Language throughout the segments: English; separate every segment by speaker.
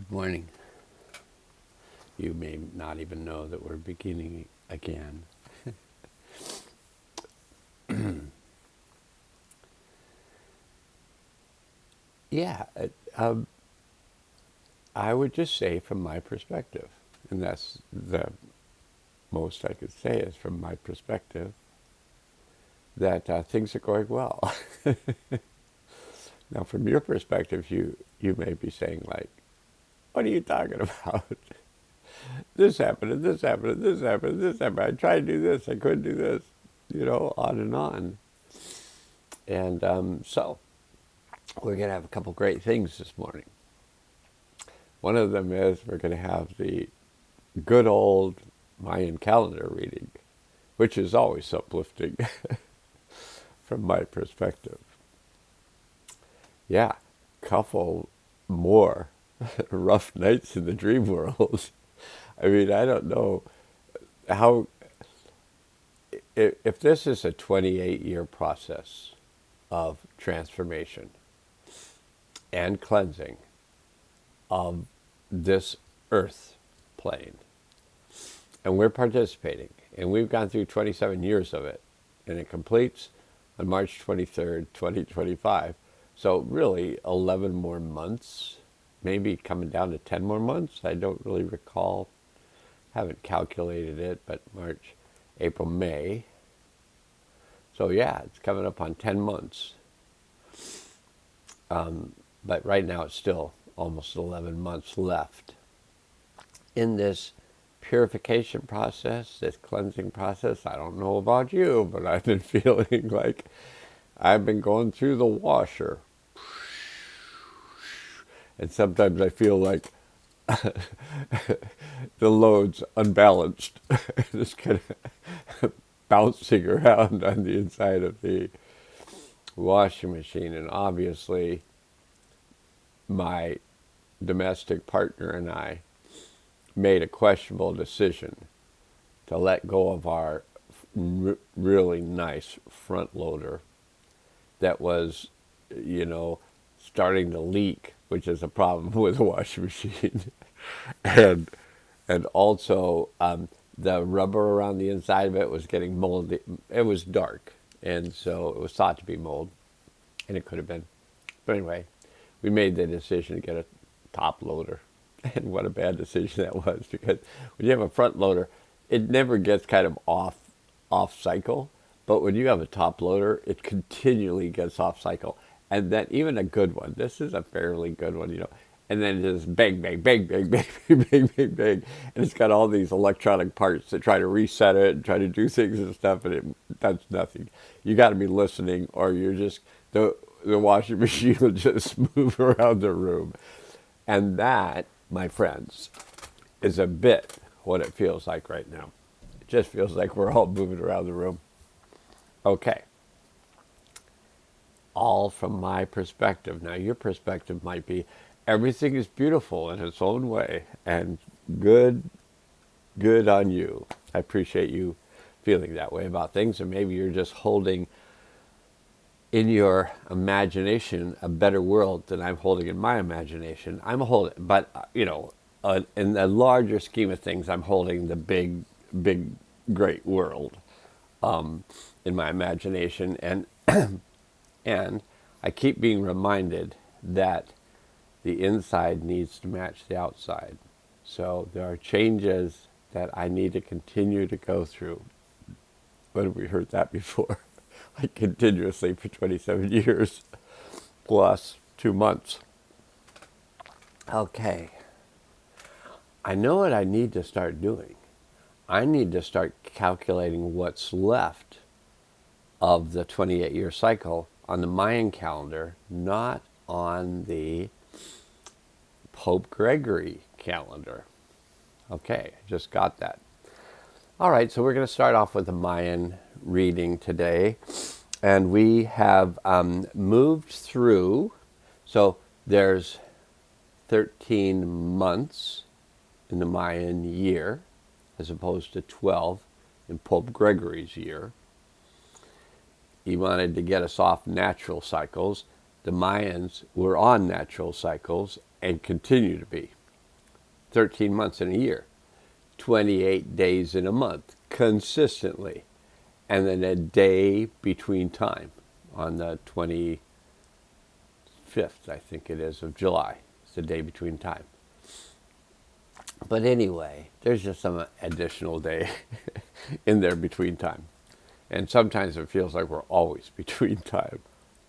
Speaker 1: Good morning. You may not even know that we're beginning again. Yeah, I would just say from my perspective, and that's the most I could say is from my perspective, that things are going well. Now, from your perspective, you may be saying like, "What are you talking about? This happened, and this happened, and this happened, and this happened. I tried to do this, I couldn't do this," on and on. And so we're going to have a couple great things this morning. One of them is we're going to have the good old Mayan calendar reading, which is always uplifting from my perspective. Yeah, couple more rough nights in the dream world. I mean, I don't know how, if this is a 28-year process of transformation and cleansing of this earth plane, and we're participating, and we've gone through 27 years of it, and it completes on March 23rd, 2025. So really 11 more months, maybe coming down to 10 more months. I don't really recall, haven't calculated it, but March, April, May. So yeah, it's coming up on 10 months. But right now it's still almost 11 months left in this purification process, this cleansing process. I don't know about you, but I've been feeling like I've been going through the washer. And sometimes I feel like the load's unbalanced. Just kind of bouncing around on the inside of the washing machine. And obviously, my domestic partner and I made a questionable decision to let go of our really nice front loader that was, starting to leak, which is a problem with a washing machine. and and also the rubber around the inside of it was getting moldy. It was dark, and so it was thought to be mold, and it could have been. But anyway, we made the decision to get a top loader. And what a bad decision that was, because when you have a front loader, it never gets kind of off cycle. But when you have a top loader, it continually gets off cycle. And then even a good one, this is a fairly good one, and then it just bang, bang, bang, bang, bang, bang, bang, bang, bang. And it's got all these electronic parts that try to reset it and try to do things and stuff, and it does nothing. You got to be listening, or you're just, the washing machine will just move around the room. And that, my friends, is a bit what it feels like right now. It just feels like we're all moving around the room. Okay. All from my perspective. Now, your perspective might be everything is beautiful in its own way, and good on you. I appreciate you feeling that way about things, and maybe you're just holding in your imagination a better world than I'm holding in my imagination. I'm holding, but in the larger scheme of things, I'm holding the big, great world in my imagination, and and I keep being reminded that the inside needs to match the outside. So there are changes that I need to continue to go through. When have we heard that before? Like continuously for 27 years plus 2 months. Okay. I know what I need to start doing. I need to start calculating what's left of the 28-year cycle on the Mayan calendar, not on the Pope Gregory calendar. Okay, I just got that. All right, so we're going to start off with the Mayan reading today. And we have moved through, so there's 13 months in the Mayan year, as opposed to 12 in Pope Gregory's year. He wanted to get us off natural cycles. The Mayans were on natural cycles and continue to be. 13 months in a year, 28 days in a month, consistently. And then a day between time on the 25th, I think it is, of July. It's the day between time. But anyway, there's just some additional day in there between time. And sometimes it feels like we're always between time.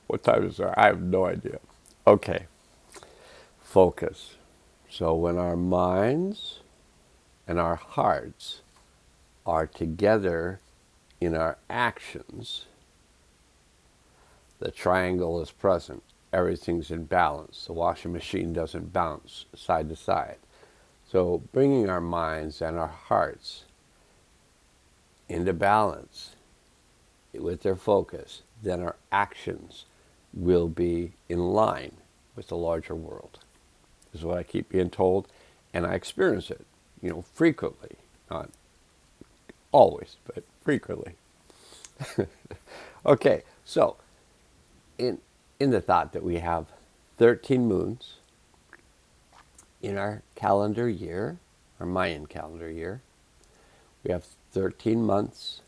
Speaker 1: What time is there? I have no idea. Okay. Focus. So when our minds and our hearts are together in our actions, the triangle is present. Everything's in balance. The washing machine doesn't bounce side to side. So bringing our minds and our hearts into balance with their focus, then our actions will be in line with the larger world. This is what I keep being told, and I experience it, frequently. Not always, but frequently. Okay, so in the thought that we have 13 moons in our calendar year, our Mayan calendar year, we have 13 months.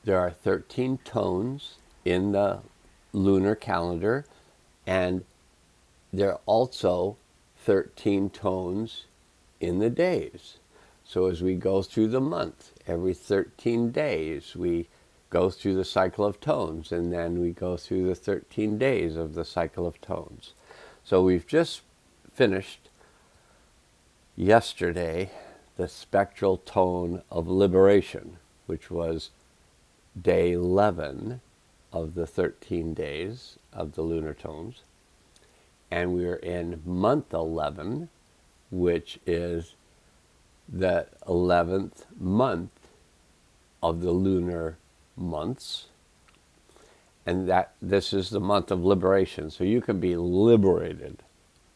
Speaker 1: There are 13 tones in the lunar calendar, and there are also 13 tones in the days. So as we go through the month, every 13 days, we go through the cycle of tones, and then we go through the 13 days of the cycle of tones. So we've just finished yesterday the spectral tone of liberation, which was day 11 of the 13 days of the lunar tones. And we're in month 11, which is the 11th month of the lunar months. And that this is the month of liberation. So you can be liberated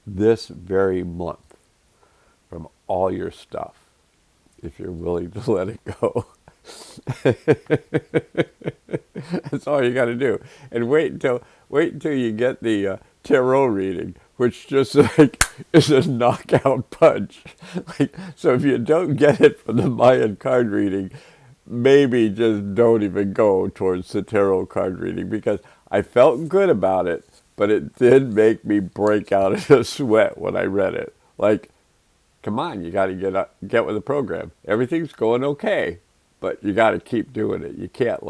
Speaker 1: this very month from all your stuff if you're willing to let it go. That's all you got to do. And wait until you get the tarot reading, which just like is a knockout punch. So if you don't get it from the Mayan card reading, maybe just don't even go towards the tarot card reading, because I felt good about it, but it did make me break out in a sweat when I read it. Like, come on, you got to get with the program. Everything's going okay, but you got to keep doing it. You can't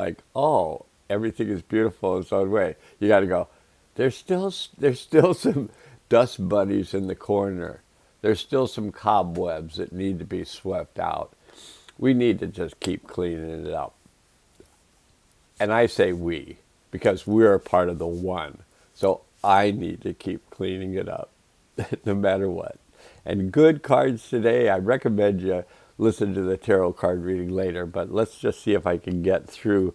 Speaker 1: everything is beautiful in its own way. You got to go, there's still some dust bunnies in the corner. There's still some cobwebs that need to be swept out. We need to just keep cleaning it up. And I say we, because we're a part of the one. So I need to keep cleaning it up, no matter what. And good cards today. I recommend you listen to the tarot card reading later, but let's just see if I can get through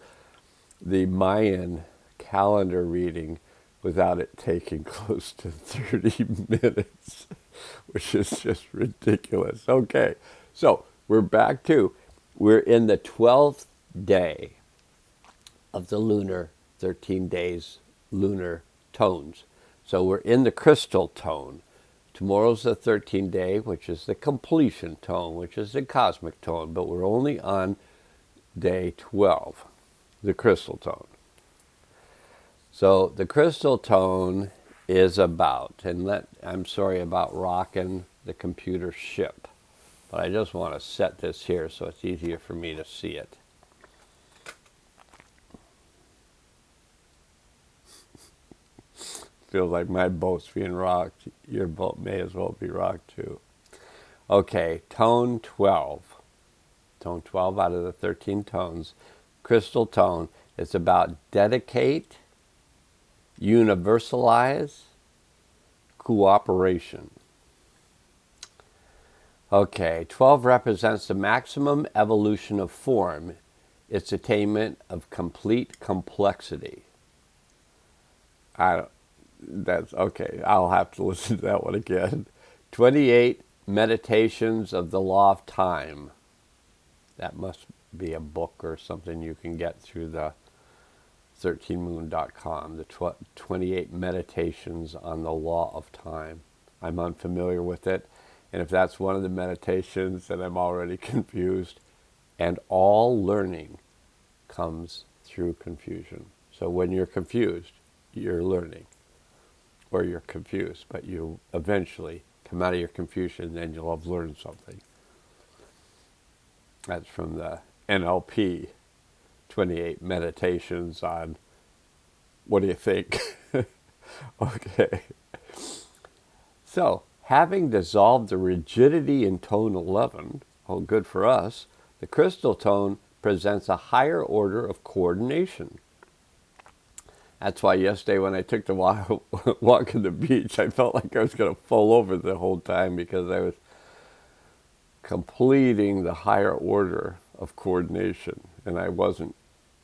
Speaker 1: the Mayan calendar reading without it taking close to 30 minutes, which is just ridiculous. Okay, so we're in the 12th day of the lunar 13 days lunar tones. So we're in the crystal tone. Tomorrow's the 13th day, which is the completion tone, which is the cosmic tone, but we're only on day 12, the crystal tone. So the crystal tone is about, I'm sorry about rocking the computer ship, but I just want to set this here so it's easier for me to see it. Feels like my boat's being rocked. Your boat may as well be rocked too. Okay, tone 12. Tone 12 out of the 13 tones. Crystal tone. It's about dedicate, universalize, cooperation. Okay, 12 represents the maximum evolution of form, its attainment of complete complexity. That's okay. I'll have to listen to that one again. 28 meditations of the law of time. That must be a book or something you can get through the 13moon.com. The 28 meditations on the law of time. I'm unfamiliar with it, And if that's one of the meditations, then I'm already confused. And all learning comes through confusion. So when you're confused, you're learning. Or you're confused, but you eventually come out of your confusion and you'll have learned something. That's from the NLP 28 meditations on what do you think? Okay. So, having dissolved the rigidity in tone 11, oh, good for us, the crystal tone presents a higher order of coordination. That's why yesterday when I took the walk on the beach, I felt like I was going to fall over the whole time because I was completing the higher order of coordination. And I wasn't,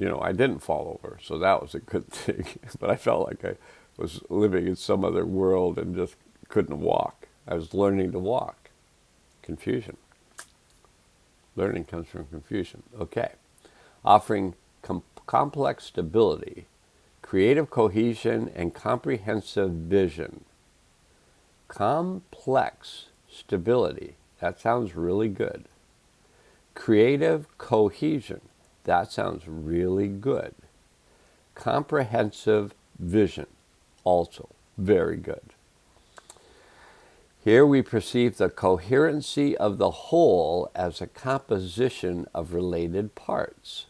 Speaker 1: I didn't fall over, so that was a good thing. But I felt like I was living in some other world and just couldn't walk. I was learning to walk. Confusion. Learning comes from confusion. Okay. Offering complex stability, creative cohesion, and comprehensive vision. Complex stability. That sounds really good. Creative cohesion. That sounds really good. Comprehensive vision. Also very good. Here we perceive the coherency of the whole as a composition of related parts,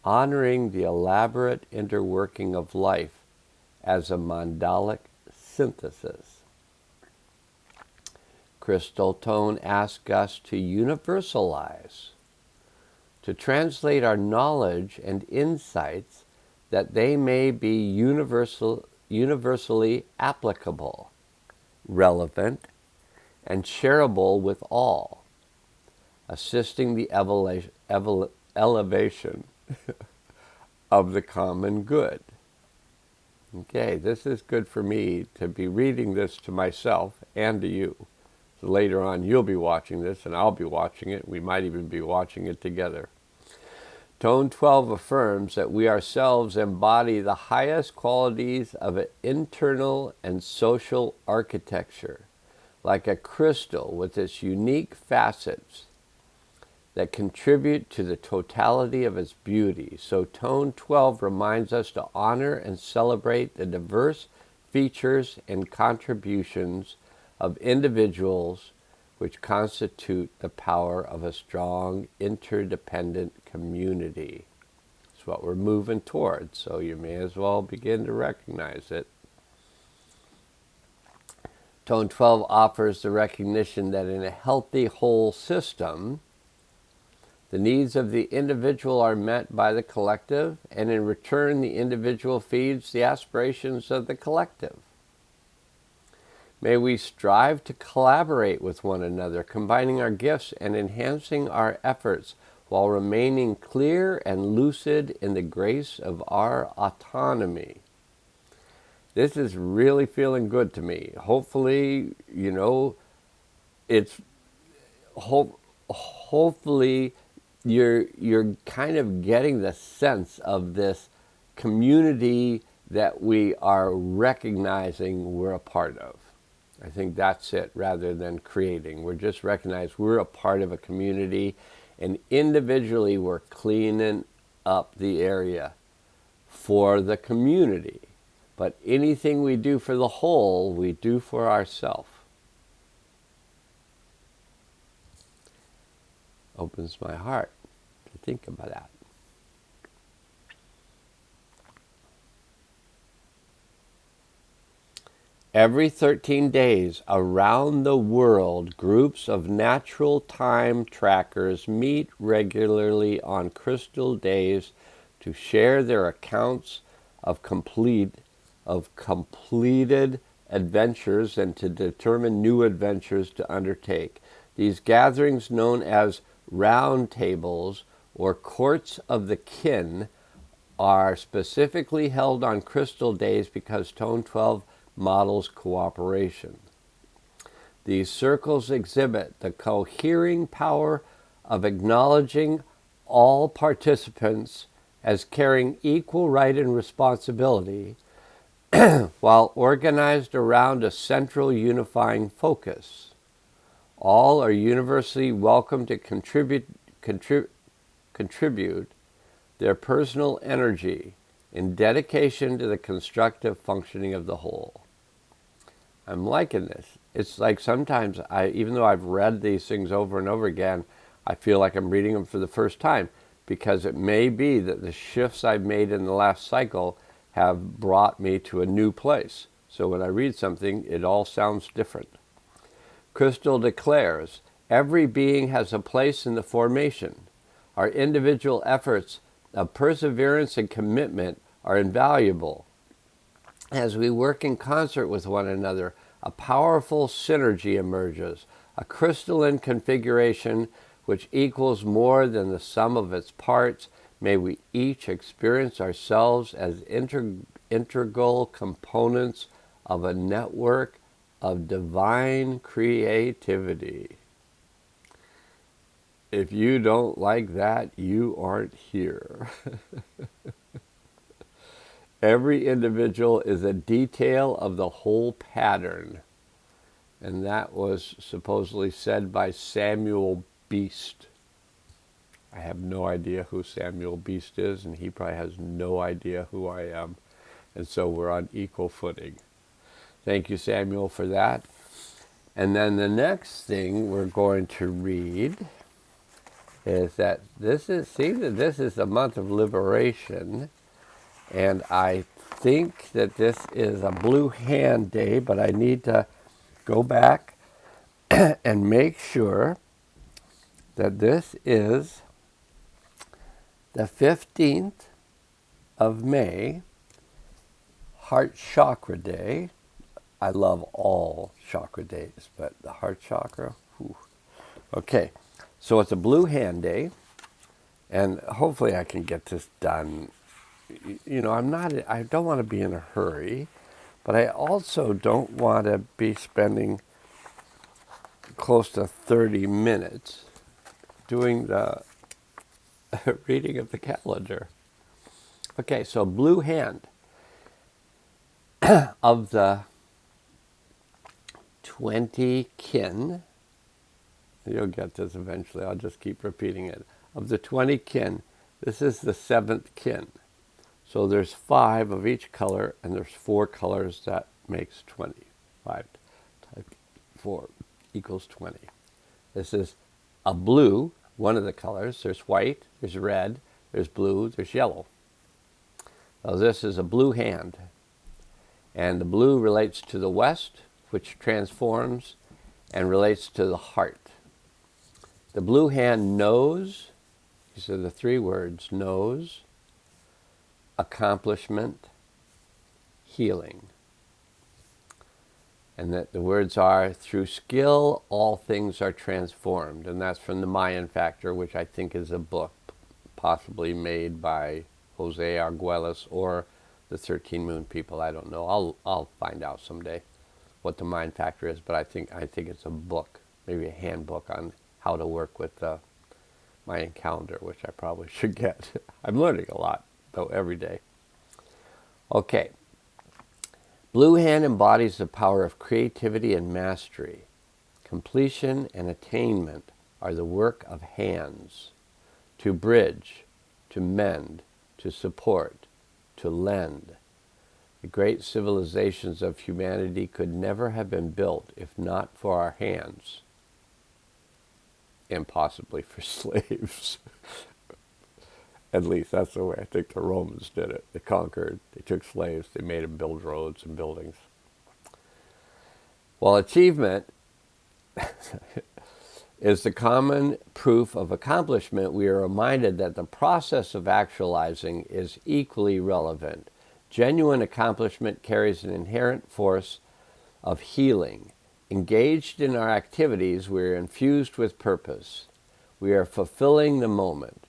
Speaker 1: honoring the elaborate interworking of life as a mandalic synthesis. Crystal tone asks us to universalize, to translate our knowledge and insights that they may be universally applicable, relevant, and shareable with all, assisting the elevation of the common good. Okay, this is good for me to be reading this to myself and to you. So later on you'll be watching this and I'll be watching it. We might even be watching it together. Tone 12 affirms that we ourselves embody the highest qualities of an internal and social architecture, like a crystal with its unique facets that contribute to the totality of its beauty. So tone 12 reminds us to honor and celebrate the diverse features and contributions of individuals which constitute the power of a strong, interdependent community. It's what we're moving towards, so you may as well begin to recognize it. Tone 12 offers the recognition that in a healthy whole system, the needs of the individual are met by the collective, and in return, the individual feeds the aspirations of the collective. May we strive to collaborate with one another, combining our gifts and enhancing our efforts while remaining clear and lucid in the grace of our autonomy. This is really feeling good to me. Hopefully, hopefully you're kind of getting the sense of this community that we are recognizing we're a part of. I think that's it, rather than creating. We're just recognizing we're a part of a community, and individually we're cleaning up the area for the community. But anything we do for the whole, we do for ourselves. Opens my heart to think about that. Every 13 days around the world, groups of natural time trackers meet regularly on crystal days to share their accounts of completed adventures and to determine new adventures to undertake. These gatherings, known as round tables or courts of the kin, are specifically held on crystal days because Tone 12 models cooperation. These circles exhibit the cohering power of acknowledging all participants as carrying equal right and responsibility while organized around a central unifying focus. All are universally welcome to contribute their personal energy in dedication to the constructive functioning of the whole. I'm liking this. It's like sometimes even though I've read these things over and over again, I feel like I'm reading them for the first time, because it may be that the shifts I've made in the last cycle have brought me to a new place. So when I read something, it all sounds different. Crystal declares, every being has a place in the formation. Our individual efforts of perseverance and commitment are invaluable. As we work in concert with one another, a powerful synergy emerges, a crystalline configuration which equals more than the sum of its parts. May we each experience ourselves as integral components of a network of divine creativity. If you don't like that, you aren't here. Every individual is a detail of the whole pattern. And that was supposedly said by Samuel Beast. I have no idea who Samuel Beast is, and he probably has no idea who I am. And so we're on equal footing. Thank you, Samuel, for that. And then the next thing we're going to read is that this is the month of liberation. And I think that this is a Blue Hand Day, but I need to go back and make sure that this is the 15th of May, Heart Chakra Day. I love all chakra days, but the heart chakra, whew. Okay, so it's a Blue Hand Day, and hopefully I can get this done. You know, I don't want to be in a hurry, but I also don't want to be spending close to 30 minutes doing the reading of the calendar. Okay, so Blue Hand. Of the 20 kin, you'll get this eventually, I'll just keep repeating it. Of the 20 kin, this is the 7th kin. So there's 5 of each color, and there's 4 colors. That makes 20. 5 times 4 equals 20. This is a blue, one of the colors. There's white, there's red, there's blue, there's yellow. Now this is a blue hand. And the blue relates to the west, which transforms, and relates to the heart. The blue hand knows, these are the 3 words, knows, accomplishment, healing. And that the words are, through skill, all things are transformed. And that's from the Mayan Factor, which I think is a book possibly made by Jose Arguelles or the 13 Moon people. I don't know. I'll find out someday what the Mayan Factor is, but I think it's a book, maybe a handbook on how to work with the Mayan calendar, which I probably should get. I'm learning a lot, though, every day. Okay. Blue Hand embodies the power of creativity and mastery. Completion and attainment are the work of hands. To bridge, to mend, to support, to lend. The great civilizations of humanity could never have been built if not for our hands, and possibly for slaves. At least that's the way I think the Romans did it. They conquered, they took slaves, they made them build roads and buildings. While achievement is the common proof of accomplishment, we are reminded that the process of actualizing is equally relevant. Genuine accomplishment carries an inherent force of healing. Engaged in our activities, we are infused with purpose. We are fulfilling the moment.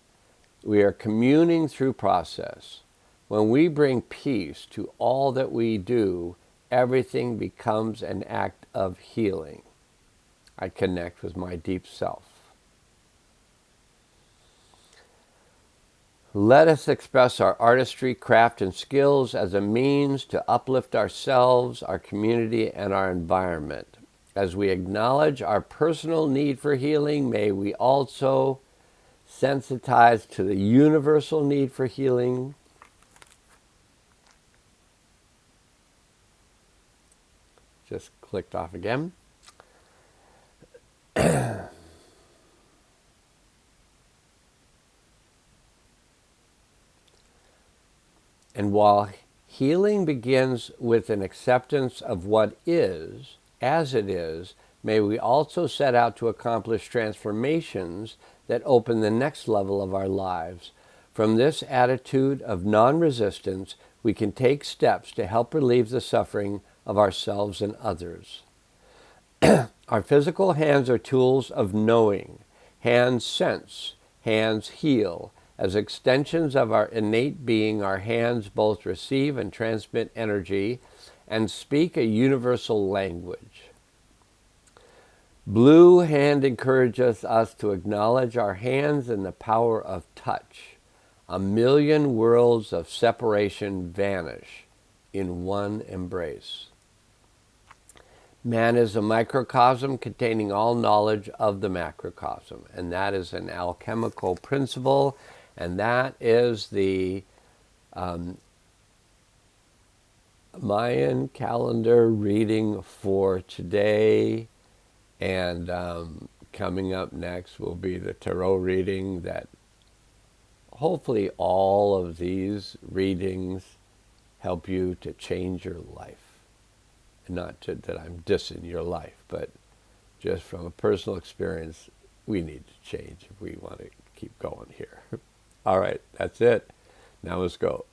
Speaker 1: We are communing through process. When we bring peace to all that we do, everything becomes an act of healing. I connect with my deep self. Let us express our artistry, craft, and skills as a means to uplift ourselves, our community, and our environment. As we acknowledge our personal need for healing, may we also sensitize to the universal need for healing. Just clicked off again. And while healing begins with an acceptance of what is, as it is, may we also set out to accomplish transformations that open the next level of our lives. From this attitude of non-resistance, we can take steps to help relieve the suffering of ourselves and others. Our physical hands are tools of knowing. Hands sense, hands heal. As extensions of our innate being, our hands both receive and transmit energy and speak a universal language. Blue hand encourages us to acknowledge our hands and the power of touch. A million worlds of separation vanish in one embrace. Man is a microcosm containing all knowledge of the macrocosm, and that is an alchemical principle, and that is the Mayan calendar reading for today. And coming up next will be the tarot reading. That hopefully all of these readings help you to change your life. Not that I'm dissing your life, but just from a personal experience, we need to change if we want to keep going here. All right, that's it. Now let's go.